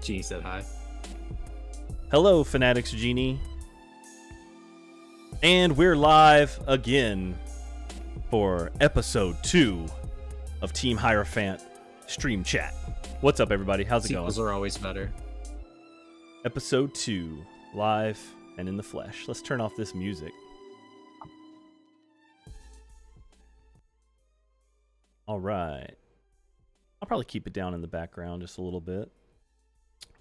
Genie said hi. Hello, Fanatics Genie. And we're live again for episode 2 of Team Hyrophant Stream Chat. What's up, everybody? How's it going? Sequels are always better. Episode 2, live and in the flesh. Let's turn off this music. All right. I'll probably keep it down in the background just a little bit.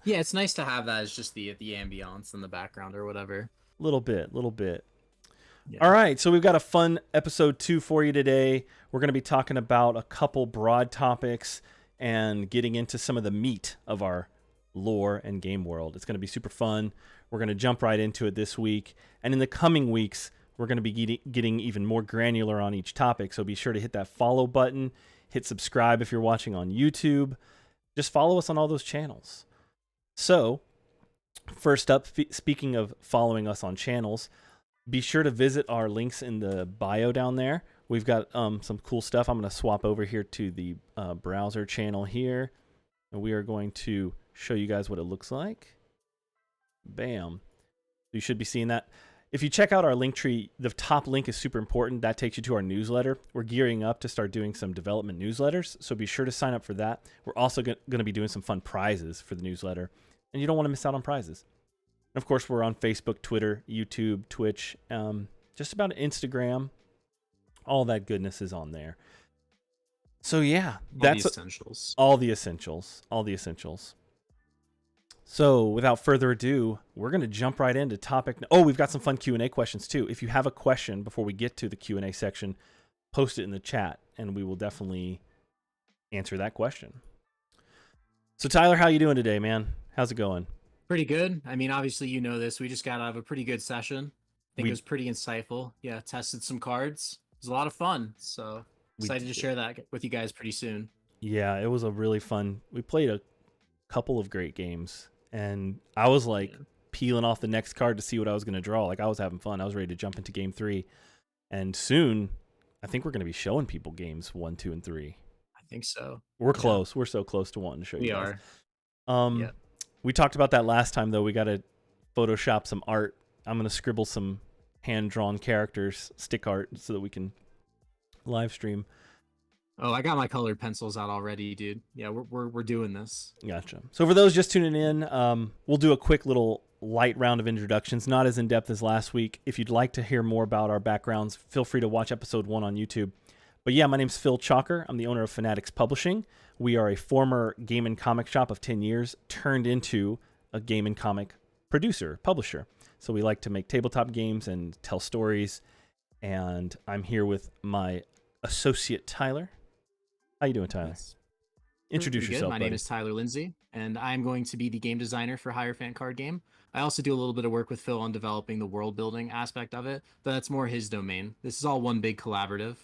Yeah, it's nice to have that as just the ambiance in the background or whatever. Little bit. Yeah. All right, so we've got a fun episode 2 for you today. We're going to be talking about a couple broad topics and getting into some of the meat of our lore and game world. It's going to be super fun. We're going to jump right into it this week. And in the coming weeks, we're going to be getting even more granular on each topic. So be sure to hit that follow button, hit subscribe if you're watching on YouTube. Just follow us on all those channels. So, first up, speaking of following us on channels, be sure to visit our links in the bio down there. We've got some cool stuff. I'm going to swap over here to the browser channel here, and we are going to show you guys what it looks like. Bam. You should be seeing that. If you check out our link tree, the top link is super important. That takes you to our newsletter. We're gearing up to start doing some development newsletters, so be sure to sign up for that. We're also going to be doing some fun prizes for the newsletter, and you don't want to miss out on prizes. And of course, we're on Facebook, Twitter, YouTube, Twitch, just about Instagram. All that goodness is on there. So yeah, that's all the essentials. So without further ado, we're going to jump right into topic. Oh, we've got some fun Q&A questions too. If you have a question before we get to the Q&A section, post it in the chat and we will definitely answer that question. So Tyler, how you doing today, man? How's it going? Pretty good. I mean, obviously, you know this. We just got out of a pretty good session. I think it was pretty insightful. Yeah, tested some cards. It was a lot of fun. So excited to share that with you guys pretty soon. Yeah, it was a really fun. We played a couple of great games, and I was like peeling off the next card to see what I was going to draw. Like, I was having fun. I was ready to jump into game 3. And soon, I think we're going to be showing people games 1, 2, and 3. I think so. We're close. We're so close to wanting to show you guys. We are. We talked about that last time, though. We got to Photoshop some art. I'm going to scribble some hand-drawn characters, stick art, so that we can live stream. Oh, I got my colored pencils out already, dude. Yeah, we're doing this. Gotcha. So for those just tuning in, we'll do a quick little light round of introductions, not as in-depth as last week. If you'd like to hear more about our backgrounds, feel free to watch episode 1 on YouTube. But yeah, my name's Phil Chalker. I'm the owner of Fanatics Publishing. We are a former game and comic shop of 10 years turned into a game and comic producer, publisher. So we like to make tabletop games and tell stories. And I'm here with my associate, Tyler. How you doing, Tyler? Yes. Introduce yourself, My buddy. name is Tyler Lindsay, and I'm going to be the game designer for Hyrophant card game. I also do a little bit of work with Phil on developing the world building aspect of it, but that's more his domain. This is all one big collaborative.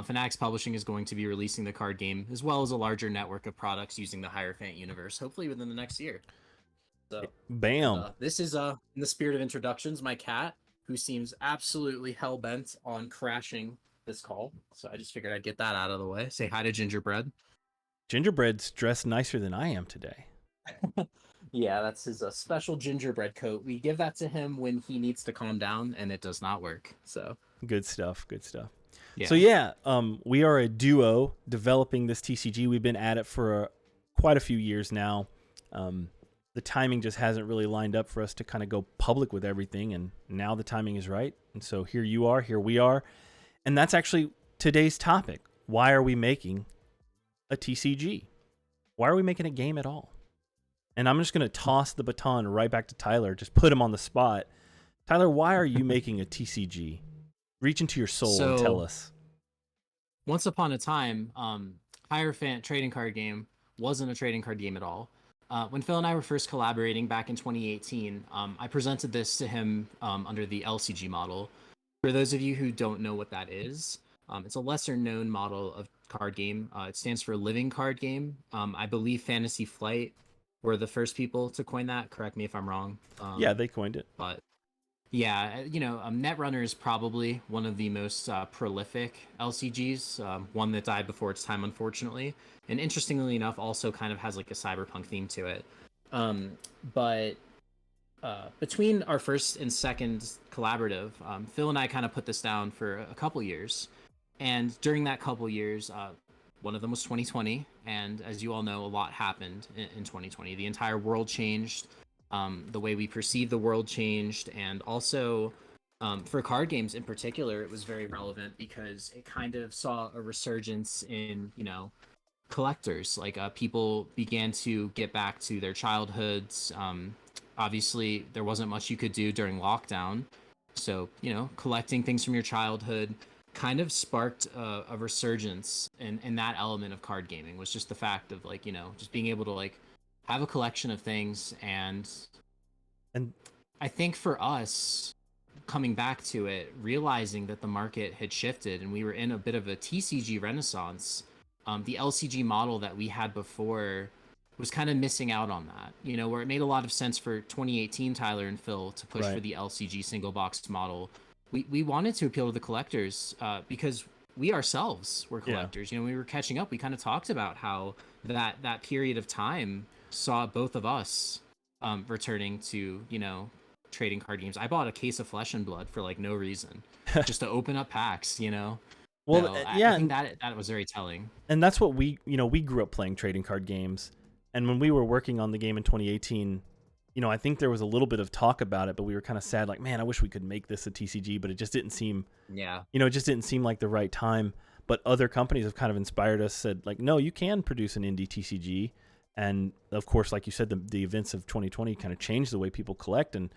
Fanatics Publishing is going to be releasing the card game, as well as a larger network of products using the Hyrophant universe, hopefully within the next year. So, bam. This is, in the spirit of introductions, my cat, who seems absolutely hell-bent on crashing this call. So I just figured I'd get that out of the way. Say hi to Gingerbread. Gingerbread's dressed nicer than I am today. Yeah, that's his special gingerbread coat. We give that to him when he needs to calm down, and it does not work. So good stuff. yeah. So yeah, we are a duo developing this TCG. We've been at it for quite a few years now. The timing just hasn't really lined up for us to kind of go public with everything, and now the timing is right. And so here we are. And that's actually today's topic. Why are we making a TCG? Why are we making a game at all? And I'm just going to toss the baton right back to Tyler, just put him on the spot. Tyler, why are you making a TCG? Reach into your soul and tell us. Once upon a time, Hyrophant trading card game wasn't a trading card game at all. When Phil and I were first collaborating back in 2018, I presented this to him under the LCG model. For those of you who don't know what that is, it's a lesser known model of card game. It stands for Living Card Game. I believe Fantasy Flight were the first people to coin that. Correct me if I'm wrong. Yeah, they coined it. But yeah, Netrunner is probably one of the most prolific LCGs, one that died before its time, unfortunately. And interestingly enough, also kind of has like a cyberpunk theme to it. Um, but between our first and second collaborative, Phil and I kind of put this down for a couple years, and during that couple years, one of them was 2020, and as you all know, a lot happened in 2020. The entire world changed, the way we perceive the world changed, and also for card games in particular, it was very relevant because it kind of saw a resurgence in, collectors. Like people began to get back to their childhoods. Obviously, there wasn't much you could do during lockdown, so collecting things from your childhood kind of sparked a resurgence in that element of card gaming. Was just the fact of like just being able to like have a collection of things. And I think for us, coming back to it, realizing that the market had shifted and we were in a bit of a TCG renaissance, the LCG model that we had before was kind of missing out on that, where it made a lot of sense for 2018 Tyler and Phil to push for the LCG single box model. We wanted to appeal to the collectors because we ourselves were collectors. We were catching up. We kind of talked about how that period of time saw both of us returning to, trading card games. I bought a case of Flesh and Blood for like no reason, just to open up packs, Well, so I think that was very telling. And that's what we grew up playing trading card games. And when we were working on the game in 2018, I think there was a little bit of talk about it, but we were kind of sad, like, man, I wish we could make this a TCG, but it just didn't seem, it just didn't seem like the right time. But other companies have kind of inspired us, said like, no, you can produce an indie TCG. And of course, like you said, the events of 2020 kind of changed the way people collect, and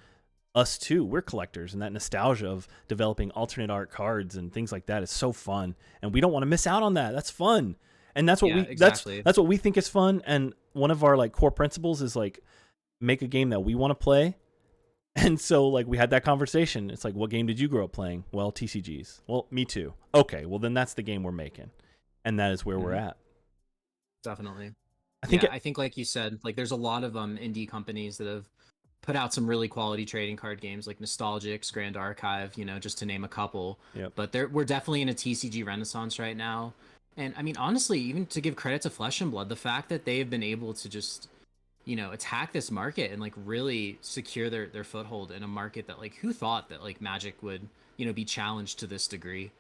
us too, we're collectors, and that nostalgia of developing alternate art cards and things like that is so fun, and we don't want to miss out on that. That's fun, and that's what that's what we think is fun. And one of our like core principles is like make a game that we want to play. And so like we had that conversation. It's like, what game did you grow up playing? Well, TCGs. Well, me too. Okay, well then that's the game we're making, and that is where we're at. Definitely. I think like you said, like there's a lot of indie companies that have put out some really quality trading card games like Nostalgics, Grand Archive, just to name a couple. Yep. But we're definitely in a TCG renaissance right now. And I mean, honestly, even to give credit to Flesh and Blood, the fact that they have been able to just, attack this market and like really secure their foothold in a market that like, who thought that like Magic would, be challenged to this degree,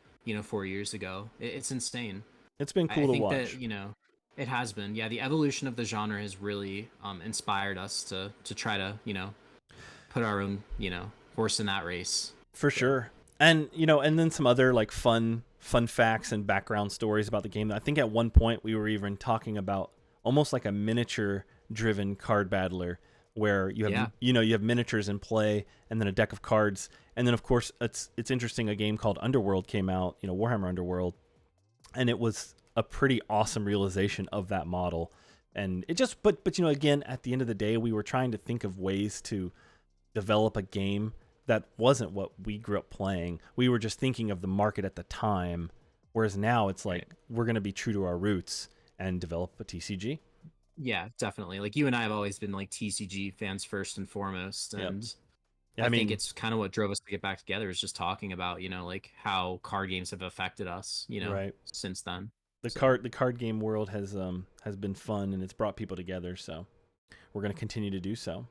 4 years ago. It's insane. It's been cool to watch. I think that, it has been. Yeah, the evolution of the genre has really inspired us to try to, put our own, horse in that race. For sure. And, and then some other like fun facts and background stories about the game. I think at one point we were even talking about almost like a miniature driven card battler where you have, you have miniatures in play and then a deck of cards. And then of course it's interesting. A game called Underworld came out, Warhammer Underworld, and it was a pretty awesome realization of that model. And it just, but again, at the end of the day, we were trying to think of ways to develop a game that wasn't what we grew up playing. We were just thinking of the market at the time. Whereas now it's like, we're going to be true to our roots and develop a TCG. Yeah, definitely. Like you and I have always been like TCG fans first and foremost. And I think it's kind of what drove us to get back together, is just talking about, like how card games have affected us, since then. The card game world has been fun, and it's brought people together, so we're going to continue to do so.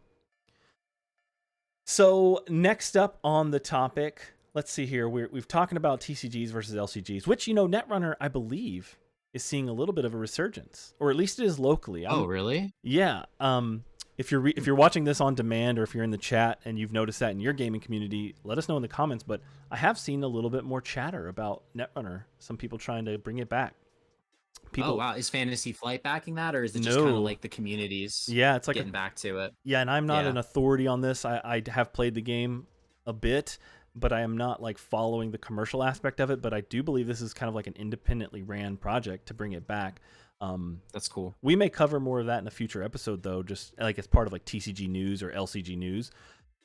So next up on the topic, let's see here. We've talking about TCGs versus LCGs, which Netrunner, I believe, is seeing a little bit of a resurgence, or at least it is locally. Oh, really? Yeah. If you're watching this on demand, or if you're in the chat and you've noticed that in your gaming community, let us know in the comments. But I have seen a little bit more chatter about Netrunner. Some people trying to bring it back. Oh wow, is Fantasy Flight backing that, or is it just kind of like the communities? Yeah, it's like getting back to it. Yeah, and I'm not an authority on this. I have played the game a bit, but I am not like following the commercial aspect of it. But I do believe this is kind of like an independently ran project to bring it back. That's cool. We may cover more of that in a future episode, though, just like as part of like TCG news or LCG news.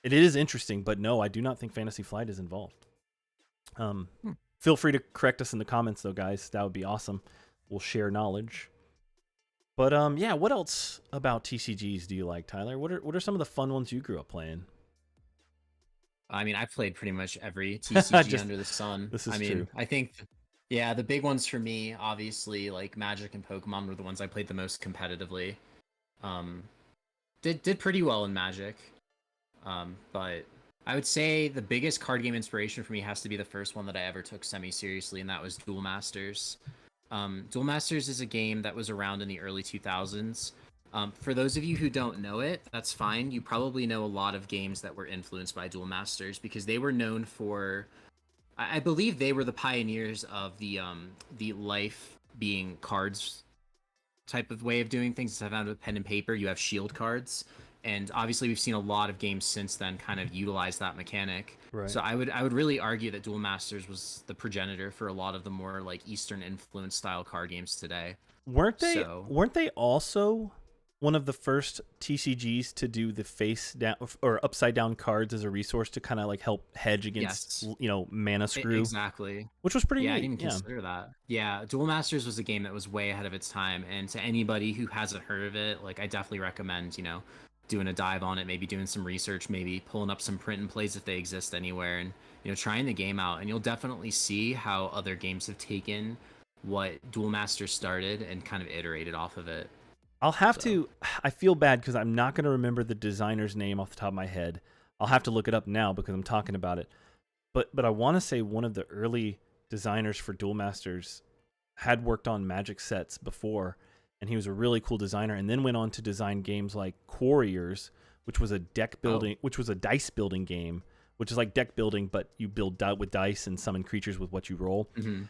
It is interesting, but no, I do not think Fantasy Flight is involved. Feel free to correct us in the comments, though, guys. That would be awesome. We'll share knowledge. But yeah, what else about TCGs do you like, Tyler? What are some of the fun ones you grew up playing? I mean, I've played pretty much every TCG under the sun. This is true. I think, the big ones for me, obviously, like Magic and Pokemon were the ones I played the most competitively. did pretty well in Magic. But I would say the biggest card game inspiration for me has to be the first one that I ever took semi-seriously, and that was Duel Masters. Duel Masters is a game that was around in the early 2000s. For those of you who don't know it, that's fine. You probably know a lot of games that were influenced by Duel Masters because they were known for. I believe they were the pioneers of the life being cards type of way of doing things. Instead of having with pen and paper, you have shield cards, and obviously we've seen a lot of games since then kind of utilize that mechanic. Right. So I would really argue that Duel Masters was the progenitor for a lot of the more like Eastern influence style card games today. Weren't they? So Weren't they also one of the first TCGs to do the face down or upside down cards as a resource to kind of like help hedge against yes, mana screw, exactly. which was pretty Yeah, I neat. didn't even Yeah. consider that. Yeah, Duel Masters was a game that was way ahead of its time, and to anybody who hasn't heard of it, like I definitely recommend, doing a dive on it, maybe doing some research, maybe pulling up some print and plays if they exist anywhere, and trying the game out, and you'll definitely see how other games have taken what Duel Masters started and kind of iterated off of it. I'll have So, to. I feel bad because I'm not going to remember the designer's name off the top of my head. I'll have to look it up now because I'm talking about it. But I want to say one of the early designers for Duel Masters had worked on Magic sets before, and he was a really cool designer. And then went on to design games like Quarriors, which was a deck building, which was a dice building game, which is like deck building, but you build with dice and summon creatures with what you roll. mm-hmm.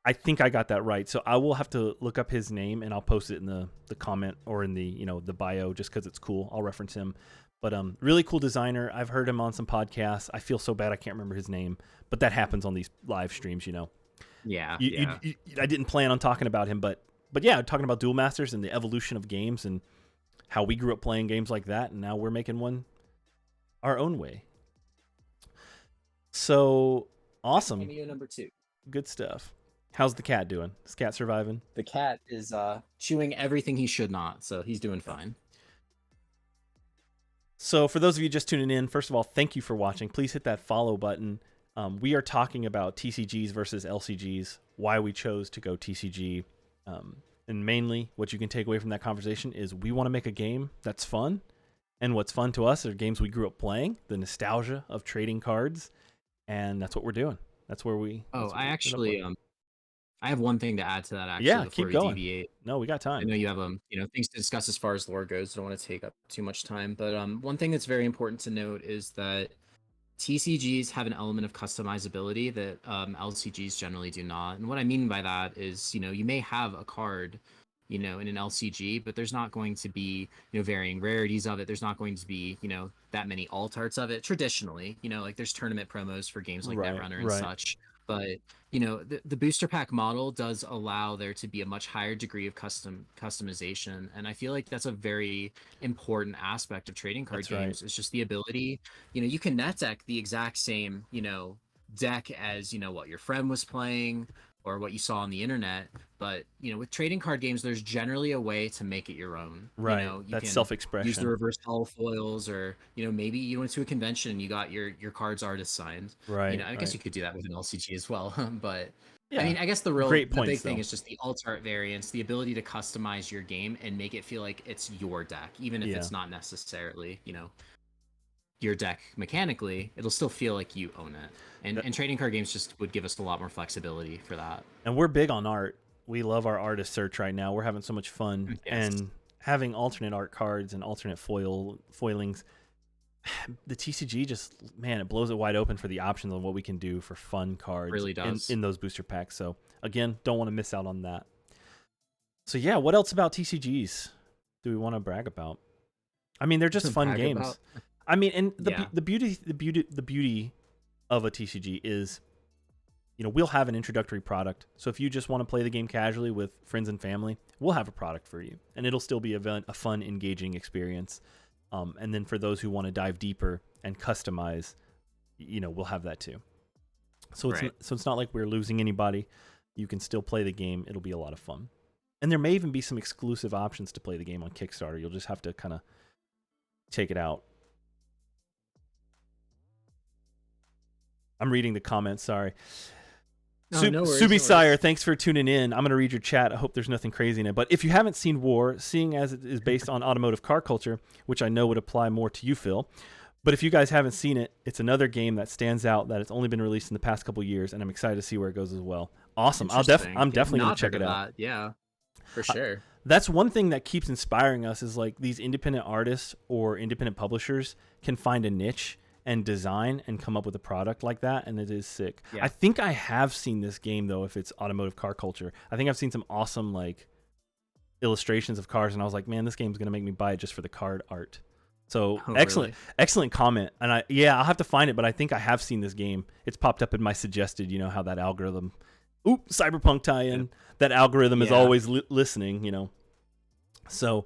I think I got that right. So I will have to look up his name and I'll post it in the comment or in the the bio just because it's cool. I'll reference him. But really cool designer. I've heard him on some podcasts. I feel so bad I can't remember his name, but that happens on these live streams. Yeah, I didn't plan on talking about him, but yeah, talking about Duel Masters and the evolution of games and how we grew up playing games like that, and now we're making one our own way. So awesome. Cameo number 2. Good stuff. How's the cat doing? Is cat surviving? The cat is chewing everything he should not, so he's doing fine. So for those of you just tuning in, first of all, thank you for watching. Please hit that follow button. We are talking about TCGs versus LCGs, why we chose to go TCG. And mainly what you can take away from that conversation is we want to make a game that's fun. And what's fun to us are games we grew up playing, the nostalgia of trading cards. And that's what we're doing. That's where we... Oh, I actually... I have one thing to add to that, actually, yeah, before keep going. deviate. No, we got time. I know you have things to discuss as far as lore goes. I don't want to take up too much time, but one thing that's very important to note is that TCGs have an element of customizability that LCGs generally do not. And what I mean by that is, you may have a card, in an LCG, but there's not going to be, varying rarities of it. There's not going to be, that many alt arts of it traditionally. Like there's tournament promos for games like Netrunner and such. But the booster pack model does allow there to be a much higher degree of customization, and I feel like that's a very important aspect of trading card games. It's just the ability, you can net deck the exact same deck as what your friend was playing or what you saw on the internet, but with trading card games there's generally a way to make it your own. You that's can self-expression. use the reverse hollow foils, or maybe you went to a convention and you got your cards artist signed. I guess you could do that with an LCG as well. But yeah, I mean, I guess the big thing is just the alt art variants, the ability to customize your game and make it feel like it's your deck, even if it's not necessarily your deck mechanically. It'll still feel like you own it. And trading card games just would give us a lot more flexibility for that. And we're big on art. We love our artist search right now. We're having so much fun. Yes. And having alternate art cards and alternate foilings, the TCG just, man, it blows it wide open for the options on what we can do for fun cards. It really does. In those booster packs. So again, don't want to miss out on that. So yeah, what else about TCGs do we want to brag about? I mean, they're just fun games. I mean, and the beauty of a TCG is, we'll have an introductory product. So if you just want to play the game casually with friends and family, we'll have a product for you, and it'll still be a fun, engaging experience. And then for those who want to dive deeper and customize, we'll have that too. So it's not like we're losing anybody. You can still play the game. It'll be a lot of fun. And there may even be some exclusive options to play the game on Kickstarter. You'll just have to kind of check it out. I'm reading the comments, sorry. Oh, no worries. No SubieSire, worries. thanks for tuning in. I'm going to read your chat. I hope there's nothing crazy in it. But if you haven't seen War, seeing as it is based on automotive car culture, which I know would apply more to you, Phil, but if you guys haven't seen it, it's another game that stands out that it's only been released in the past couple years, and I'm excited to see where it goes as well. Awesome. I'm definitely going to check it out. Yeah, for sure. That's one thing that keeps inspiring us is like these independent artists or independent publishers can find a niche and design and come up with a product like that, and it is sick. Yeah. I think I have seen this game though, if it's automotive car culture. I think I've seen some awesome like illustrations of cars, and I was like, man, this game's gonna make me buy it just for the card art. So excellent comment. And I'll have to find it, but I think I have seen this game. It's popped up in my suggested, how that algorithm, Cyberpunk tie-in, that algorithm is always listening, So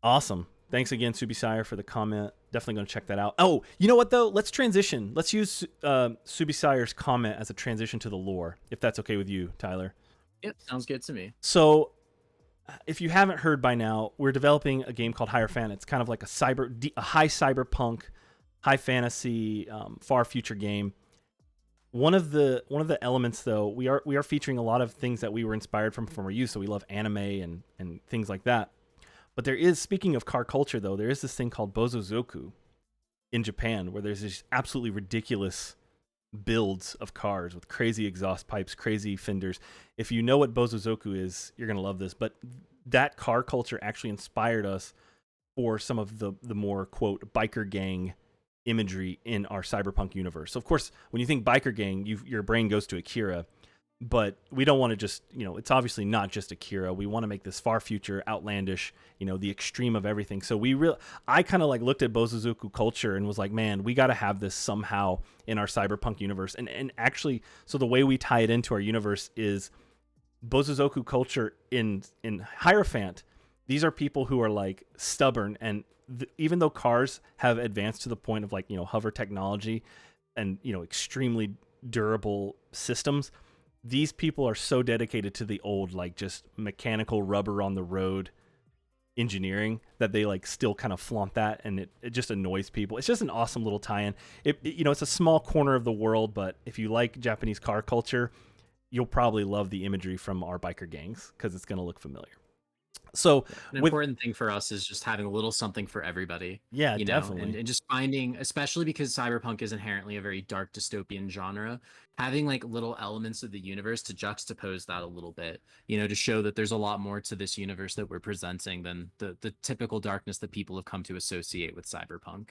awesome. Thanks again, SubieSire, for the comment. Definitely going to check that out. Oh, you know what, though? Let's transition. Let's use SubieSire's comment as a transition to the lore, if that's okay with you, Tyler. Yep, sounds good to me. So if you haven't heard by now, we're developing a game called Hyrophant. It's kind of like a high cyberpunk, high fantasy, far future game. One of the elements, though, we are featuring a lot of things that we were inspired from our youth. So we love anime and things like that. But there is, speaking of car culture, though, there is this thing called Bozozoku in Japan, where there's these absolutely ridiculous builds of cars with crazy exhaust pipes, crazy fenders. If you know what Bozozoku is, you're going to love this. But that car culture actually inspired us for some of the more, quote, biker gang imagery in our cyberpunk universe. So, of course, when you think biker gang, your brain goes to Akira. But we don't want to just, it's obviously not just Akira. We want to make this far future, outlandish, the extreme of everything. So I kind of like looked at Bozozoku culture and was like, man, we got to have this somehow in our cyberpunk universe. And actually, so the way we tie it into our universe is Bozozoku culture in Hyrophant. These are people who are like stubborn, and even though cars have advanced to the point of like, hover technology and, extremely durable systems, these people are so dedicated to the old, like just mechanical rubber on the road engineering that they like still kind of flaunt that, and it just annoys people. It's just an awesome little tie-in. It's a small corner of the world, but if you like Japanese car culture, you'll probably love the imagery from our biker gangs because it's going to look familiar. So an important thing for us is just having a little something for everybody. Yeah, definitely. And just finding, especially because cyberpunk is inherently a very dark dystopian genre, having like little elements of the universe to juxtapose that a little bit, to show that there's a lot more to this universe that we're presenting than the typical darkness that people have come to associate with cyberpunk,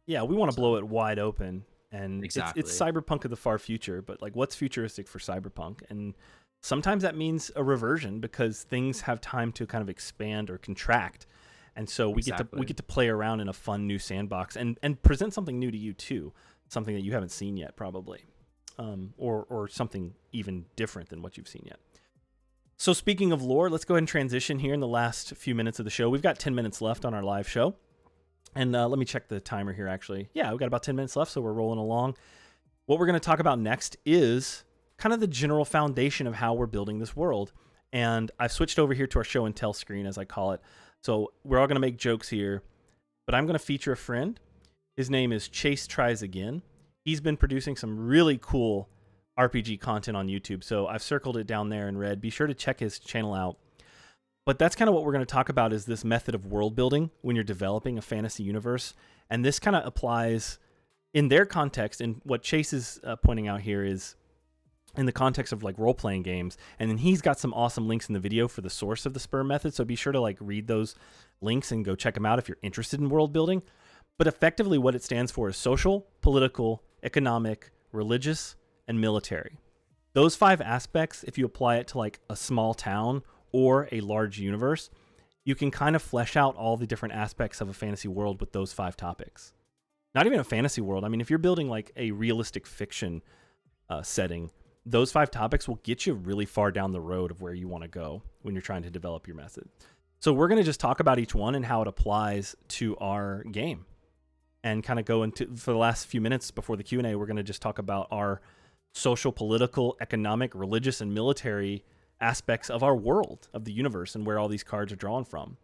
Yeah, we want to blow it wide open. And exactly. It's cyberpunk of the far future, but like what's futuristic for cyberpunk? And sometimes that means a reversion because things have time to kind of expand or contract. And so we get to play around in a fun new sandbox and present something new to you too, something that you haven't seen yet probably, or something even different than what you've seen yet. So speaking of lore, let's go ahead and transition here in the last few minutes of the show. We've got 10 minutes left on our live show. And let me check the timer here actually. Yeah, we've got about 10 minutes left, so we're rolling along. What we're going to talk about next is kind of the general foundation of how we're building this world. And I've switched over here to our show and tell screen, as I call it. So we're all going to make jokes here, but I'm going to feature a friend. His name is Chase Tries Again. He's been producing some really cool RPG content on YouTube. So I've circled it down there in red. Be sure to check his channel out. But that's kind of what we're going to talk about, is this method of world building when you're developing a fantasy universe. And this kind of applies in their context. And what Chase is pointing out here is in the context of like role-playing games. And then he's got some awesome links in the video for the source of the Sperm Method. So be sure to like read those links and go check them out if you're interested in world building. But effectively what it stands for is social, political, economic, religious, and military. Those 5 aspects, if you apply it to like a small town or a large universe, you can kind of flesh out all the different aspects of a fantasy world with those 5 topics. Not even a fantasy world. I mean, if you're building like a realistic fiction setting, those 5 topics will get you really far down the road of where you want to go when you're trying to develop your method. So we're going to just talk about each one and how it applies to our game, and kind of go into, for the last few minutes before the Q&A, we're going to just talk about our social, political, economic, religious, and military aspects of our world, of the universe, and where all these cards are drawn from.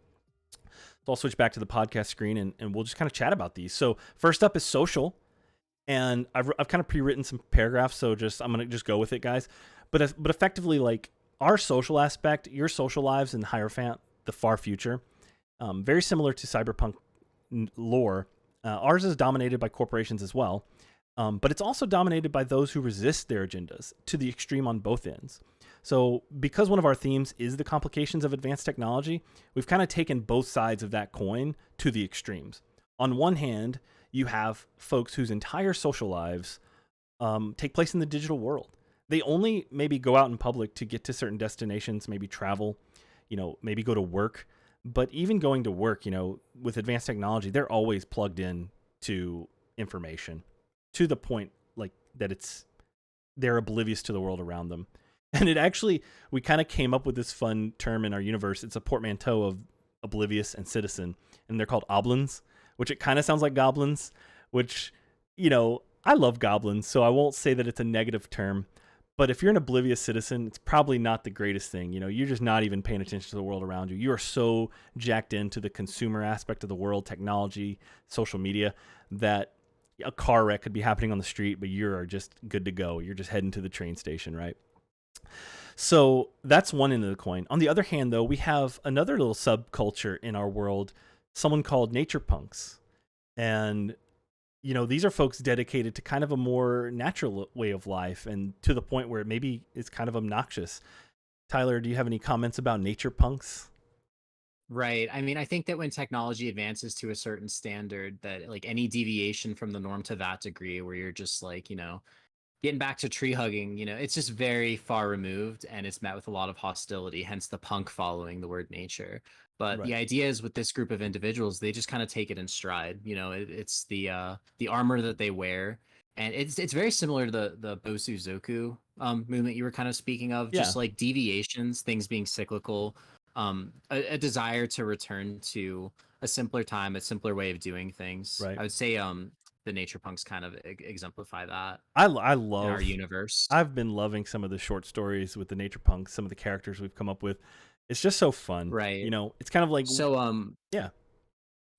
So I'll switch back to the podcast screen and we'll just kind of chat about these. So first up is social. And I've kind of pre-written some paragraphs, so I'm gonna just go with it, guys. But effectively, like our social aspect, your social lives in Hierophant, the far future, very similar to Cyberpunk lore. Ours is dominated by corporations as well, but it's also dominated by those who resist their agendas to the extreme on both ends. So because one of our themes is the complications of advanced technology, we've kind of taken both sides of that coin to the extremes. On one hand, you have folks whose entire social lives take place in the digital world. They only maybe go out in public to get to certain destinations, maybe travel, maybe go to work. But even going to work, with advanced technology, they're always plugged in to information to the point like that they're oblivious to the world around them. And we kind of came up with this fun term in our universe. It's a portmanteau of oblivious and citizen, and they're called oblins, which it kind of sounds like goblins, which, I love goblins, so I won't say that it's a negative term. But if you're an oblivious citizen, it's probably not the greatest thing. You're just not even paying attention to the world around you. You are so jacked into the consumer aspect of the world, technology, social media, that a car wreck could be happening on the street, but you are just good to go. You're just heading to the train station, right? So that's one end of the coin. On the other hand, though, we have another little subculture in our world, someone called nature punks. And these are folks dedicated to kind of a more natural way of life, and to the point where maybe it's kind of obnoxious. Tyler, do you have any comments about nature punks? Right. I mean, I think that when technology advances to a certain standard, that like any deviation from the norm to that degree, where you're just like, getting back to tree hugging, it's just very far removed, and it's met with a lot of hostility, hence the punk following the word nature. But Right. the idea is with this group of individuals, they just kind of take it in stride. It's the armor that they wear, and it's very similar to the Bosu Zoku movement you were kind of speaking of, Yeah. just like deviations, things being cyclical, a desire to return to a simpler time, a simpler way of doing things. Right. I would say the nature punks kind of exemplify that I in our love. universe. I've been loving some of the short stories with the nature punks. Some of the characters we've come up with. It's just so fun. Right. It's kind of like, So yeah.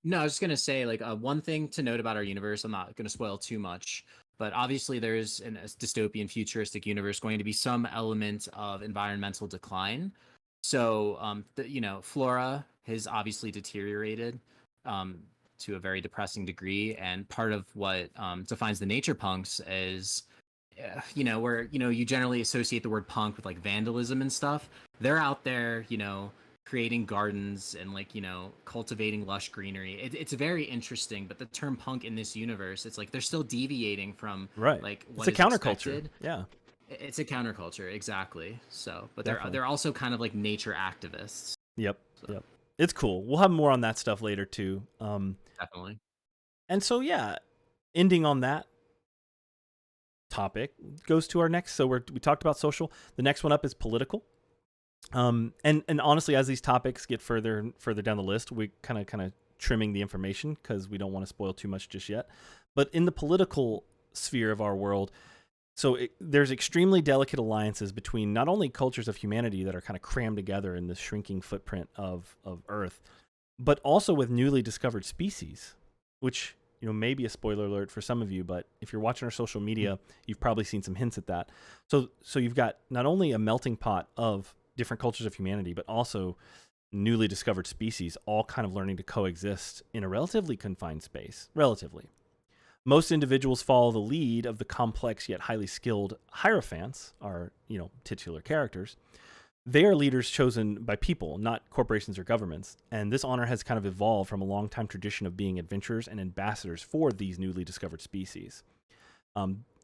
no, I was just gonna say like one thing to note about our universe. I'm not gonna spoil too much, but obviously there's in a dystopian futuristic universe going to be some element of environmental decline. So flora has obviously deteriorated um to a very depressing degree, and part of what defines the nature punks is where you generally associate the word punk with like vandalism and stuff. They're out there, creating gardens and like cultivating lush greenery. It's very interesting, but the term punk in this universe, it's like they're still deviating from Right. like It's what a is counterculture. expected. Yeah. It's a counterculture, exactly. So but Definitely. they're also kind of like nature activists. Yep. So Yep. It's cool. We'll have more on that stuff later too. definitely. And so yeah, ending on that topic goes to our next. So we talked about social. The next one up is political. And honestly, as these topics get further and further down the list, we kind of trimming the information because we don't want to spoil too much just yet. But in the political sphere of our world, there's extremely delicate alliances between not only cultures of humanity that are kind of crammed together in this shrinking footprint of Earth, but also with newly discovered species, which may be a spoiler alert for some of you, but if you're watching our social media, you've probably seen some hints at that. So you've got not only a melting pot of different cultures of humanity, but also newly discovered species, all kind of learning to coexist in a relatively confined space. Relatively. Most individuals follow the lead of the complex yet highly skilled Hierophants, our titular characters. They are leaders chosen by people, not corporations or governments, and this honor has kind of evolved from a long-time tradition of being adventurers and ambassadors for these newly discovered species.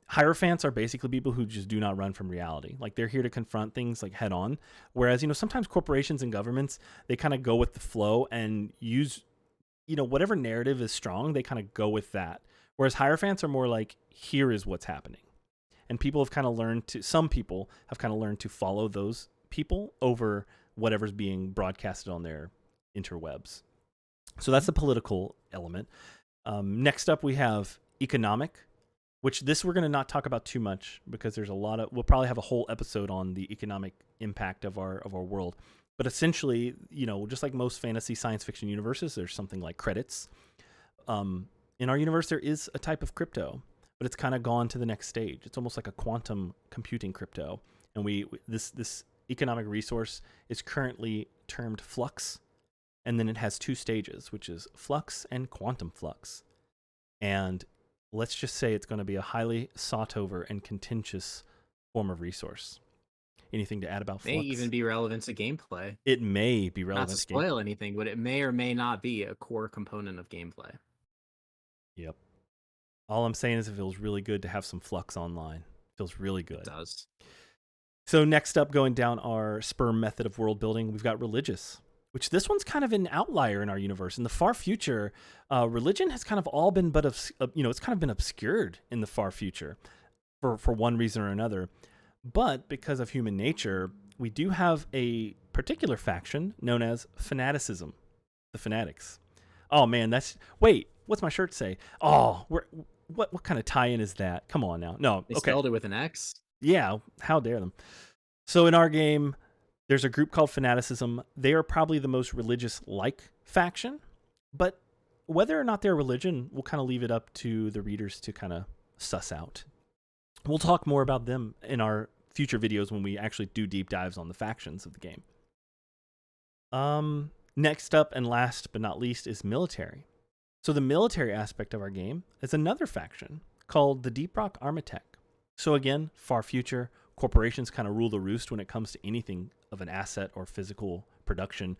Hierophants are basically people who just do not run from reality. Like they're here to confront things like head on, whereas sometimes corporations and governments, they kind of go with the flow and use whatever narrative is strong, they kind of go with that. Whereas Hierophants are more like, here is what's happening. And some people have kind of learned to follow those people over whatever's being broadcasted on their interwebs. So that's the political element. Next up, we have economic, which we're going to not talk about too much because we'll probably have a whole episode on the economic impact of our world. But essentially, just like most fantasy science fiction universes, there's something like credits. In our universe, there is a type of crypto but it's kind of gone to the next stage. It's almost like a quantum computing crypto. And this economic resource is currently termed flux, and then it has two stages, which is flux and quantum flux. And let's just say it's going to be a highly sought over and contentious form of resource. Anything to add about May flux? even be relevant to gameplay. It may be Not relevant to to game. spoil anything, but it may or may not be a core component of gameplay. Yep. All I'm saying is it feels really good to have some flux online. It feels really good. It does. So next up, going down our Sperm method of world building, we've got religious, which this one's kind of an outlier in our universe. In the far future, religion has kind of all been, it's kind of been obscured in the far future for one reason or another. But because of human nature, we do have a particular faction known as fanaticism, the fanatics. Oh man, what's my shirt say? Oh, what kind of tie-in is that? Come on now. No, They okay. spelled it with an X. Yeah, how dare them. So in our game, there's a group called fanaticism. They are probably the most religious-like faction, but whether or not they're religion, we'll kind of leave it up to the readers to kind of suss out. We'll talk more about them in our future videos when we actually do deep dives on the factions of the game. Next up and last but not least is military. So the military aspect of our game is another faction called the Deep Rock Armatech. So again, far future, corporations kind of rule the roost when it comes to anything of an asset or physical production.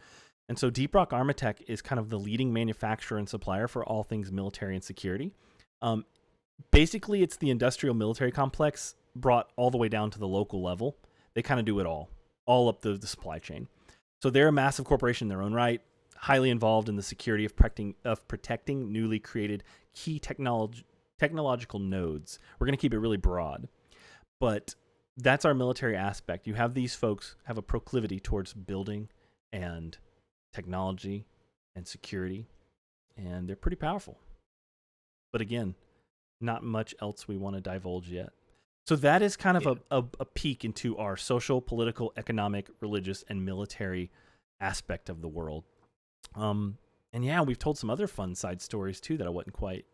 And so Deep Rock Armatech is kind of the leading manufacturer and supplier for all things military and security. Basically, it's the industrial military complex brought all the way down to the local level. They kind of do it all up the supply chain. So they're a massive corporation in their own right, highly involved in the security of protecting newly created key technological nodes. We're going to keep it really broad, but that's our military aspect. You have these folks have a proclivity towards building and technology and security, and they're pretty powerful. But again, not much else we want to divulge yet. So that is kind of a peek into our social, political, economic, religious, and military aspect of the world. And yeah, we've told some other fun side stories too that I wasn't quite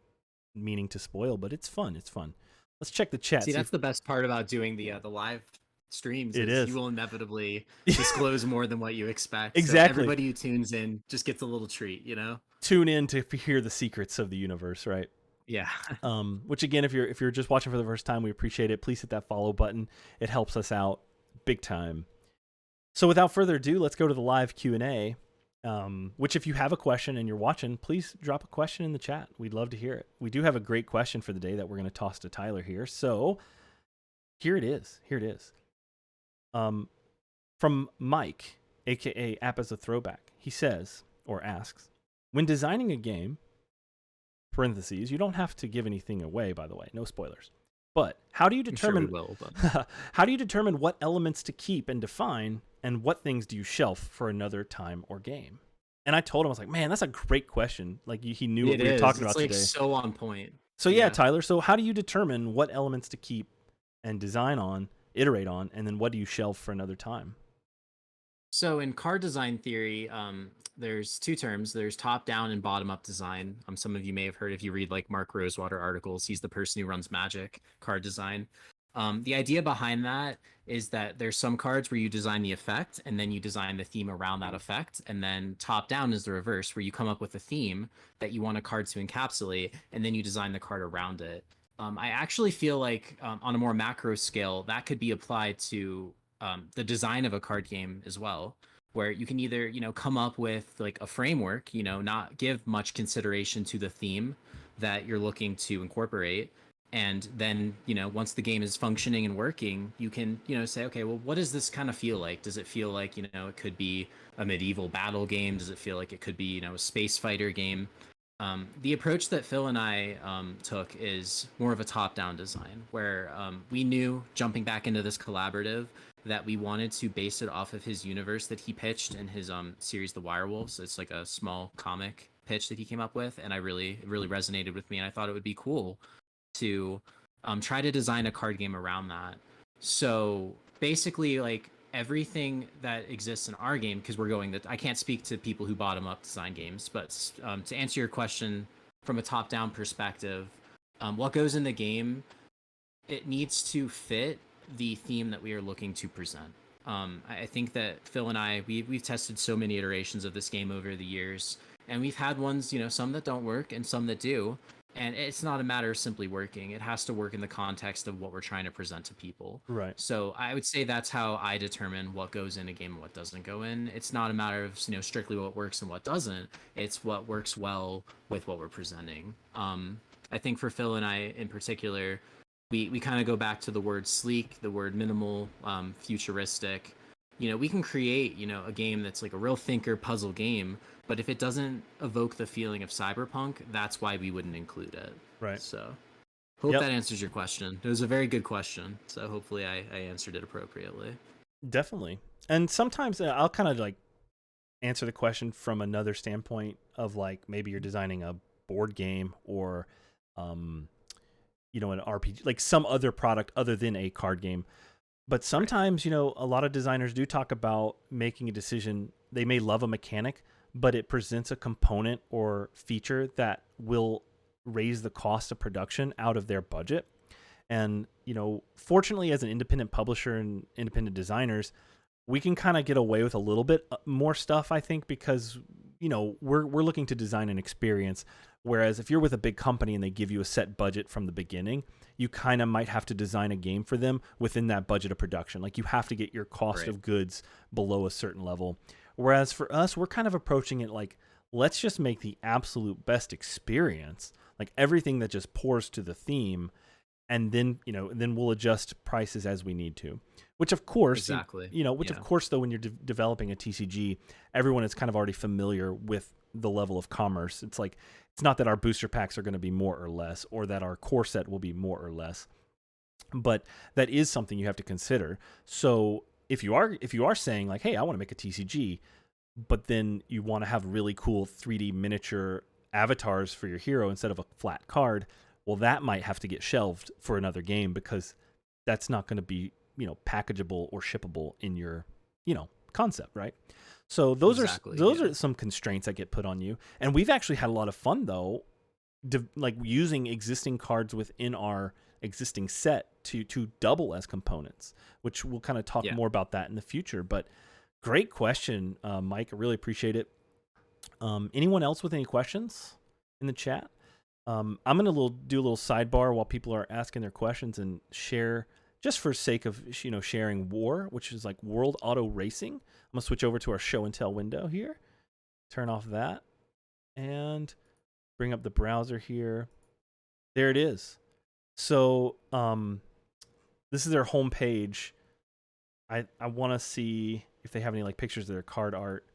meaning to spoil, but it's fun. It's fun. Let's check the chat. See, that's the best part about doing the live streams. It is. You will inevitably disclose more than what you expect. Exactly. So everybody who tunes in just gets a little treat, you know? Tune in to hear the secrets of the universe, right? Yeah. Which again, if you're just watching for the first time, we appreciate it. Please hit that follow button. It helps us out big time. So without further ado, let's go to the live Q&A. Which if you have a question and you're watching, please drop a question in the chat. We'd love to hear it. We do have a great question for the day that we're going to toss to Tyler here. So here it is. From Mike, aka App as a Throwback. He says, or asks, when designing a game, parentheses, you don't have to give anything away, by the way, no spoilers. But how do you determine how do you determine what elements to keep and define, and what things do you shelf for another time or game? And I told him, I was like, man, that's a great question. Like he knew what we were talking about today. So on point. So yeah, Tyler. So how do you determine what elements to keep and design on, iterate on, and then what do you shelf for another time? So in card design theory, there's two terms. There's top-down and bottom-up design. Some of you may have heard if you read like Mark Rosewater articles. He's the person who runs Magic card design. The idea behind that is that there's some cards where you design the effect and then you design the theme around that effect. And then top-down is the reverse, where you come up with a theme that you want a card to encapsulate, and then you design the card around it. I actually feel like on a more macro scale, that could be applied to the design of a card game as well, where you can either, come up with like a framework, not give much consideration to the theme that you're looking to incorporate. And then, once the game is functioning and working, you can, say, okay, well, what does this kind of feel like? Does it feel like, it could be a medieval battle game? Does it feel like it could be, a space fighter game? The approach that Phil and I took is more of a top-down design, where we knew, jumping back into this collaborative, that we wanted to base it off of his universe that he pitched in his series, The Wirewolves. It's like a small comic pitch that he came up with, and it really resonated with me, and I thought it would be cool to try to design a card game around that. So basically, like, everything that exists in our game, because I can't speak to people who bottom up design games, but to answer your question from a top down perspective, What goes in the game, it needs to fit the theme that we are looking to present. I think that Phil and I, we've tested so many iterations of this game over the years, and we've had ones, some that don't work and some that do. And it's not a matter of simply working. It has to work in the context of what we're trying to present to people. Right. So I would say that's how I determine what goes in a game and what doesn't go in. It's not a matter of, strictly what works and what doesn't. It's what works well with what we're presenting. I think for Phil and I in particular, we kind of go back to the word sleek, the word minimal, futuristic. We can create, a game that's like a real thinker puzzle game, but if it doesn't evoke the feeling of Cyberpunk, that's why we wouldn't include it. Right. So hope that answers your question. It was a very good question. So hopefully I answered it appropriately. Definitely. And sometimes I'll kind of like answer the question from another standpoint of like maybe you're designing a board game or, an RPG, like some other product other than a card game. But sometimes, a lot of designers do talk about making a decision. They may love a mechanic, but it presents a component or feature that will raise the cost of production out of their budget. And, fortunately, as an independent publisher and independent designers, we can kind of get away with a little bit more stuff, I think, because, we're looking to design an experience. Whereas if you're with a big company and they give you a set budget from the beginning, you kind of might have to design a game for them within that budget of production. Like you have to get your cost of goods below a certain level. Whereas for us, we're kind of approaching it like, let's just make the absolute best experience, like everything that just pours to the theme. And then, then we'll adjust prices as we need to, which of course, exactly. Of course, though, when you're developing a TCG, everyone is kind of already familiar with the level of commerce. It's like, it's not that our booster packs are going to be more or less, or that our core set will be more or less, but that is something you have to consider. So if you are saying like, hey, I want to make a TCG, but then you want to have really cool 3D miniature avatars for your hero instead of a flat card, well, that might have to get shelved for another game because that's not going to be, packageable or shippable in your, concept, right? So those are some constraints that get put on you. And we've actually had a lot of fun though, like using existing cards within our existing set to double as components, which we'll kind of talk more about that in the future. But great question, Mike. I really appreciate it. Anyone else with any questions in the chat? I'm going to do a little sidebar while people are asking their questions and share, just for sake of sharing War, which is like World Auto Racing. I'm going to switch over to our show and tell window here. Turn off that and bring up the browser here. There it is. So this is their home page. I want to see if they have any like pictures of their card art.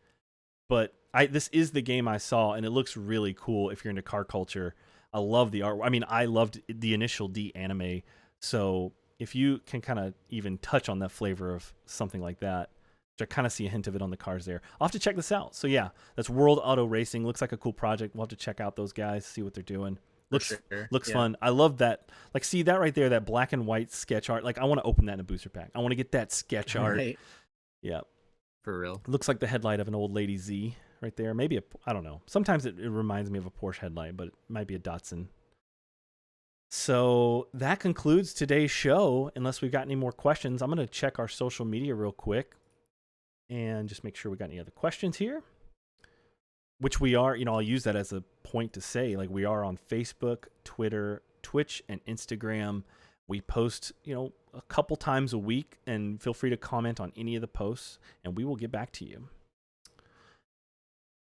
But this is the game I saw, and it looks really cool if you're into card culture. I love the art. I mean, I loved the initial D anime. So if you can kind of even touch on that flavor of something like that, which I kind of see a hint of it on the cards there, I'll have to check this out. So yeah, that's World Auto Racing. Looks like a cool project. We'll have to check out those guys, see what they're doing. Looks fun. I love that. Like, see that right there, that black and white sketch art. Like, I want to open that in a booster pack. I want to get that sketch art. Right. Yeah. For real. Looks like the headlight of an old Lady Z right there. Maybe I don't know. Sometimes it reminds me of a Porsche headlight, but it might be a Datsun. So that concludes today's show. Unless we've got any more questions, I'm going to check our social media real quick and just make sure we got any other questions here. Which we are, I'll use that as a point to say, like, we are on Facebook, Twitter, Twitch, and Instagram. We post, a couple times a week, and feel free to comment on any of the posts, and we will get back to you.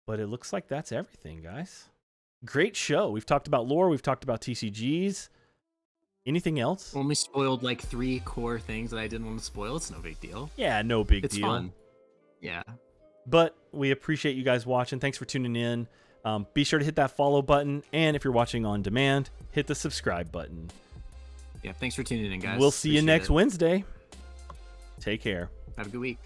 But it looks like that's everything, guys. Great show. We've talked about lore. We've talked about TCGs. Anything else? Only spoiled like 3 core things that I didn't want to spoil. It's no big deal. Yeah, no big deal. It's fun. Yeah. But we appreciate you guys watching. Thanks for tuning in. Be sure to hit that follow button. And if you're watching on demand, hit the subscribe button. Yeah, thanks for tuning in, guys. We'll see you next Wednesday. Take care. Have a good week.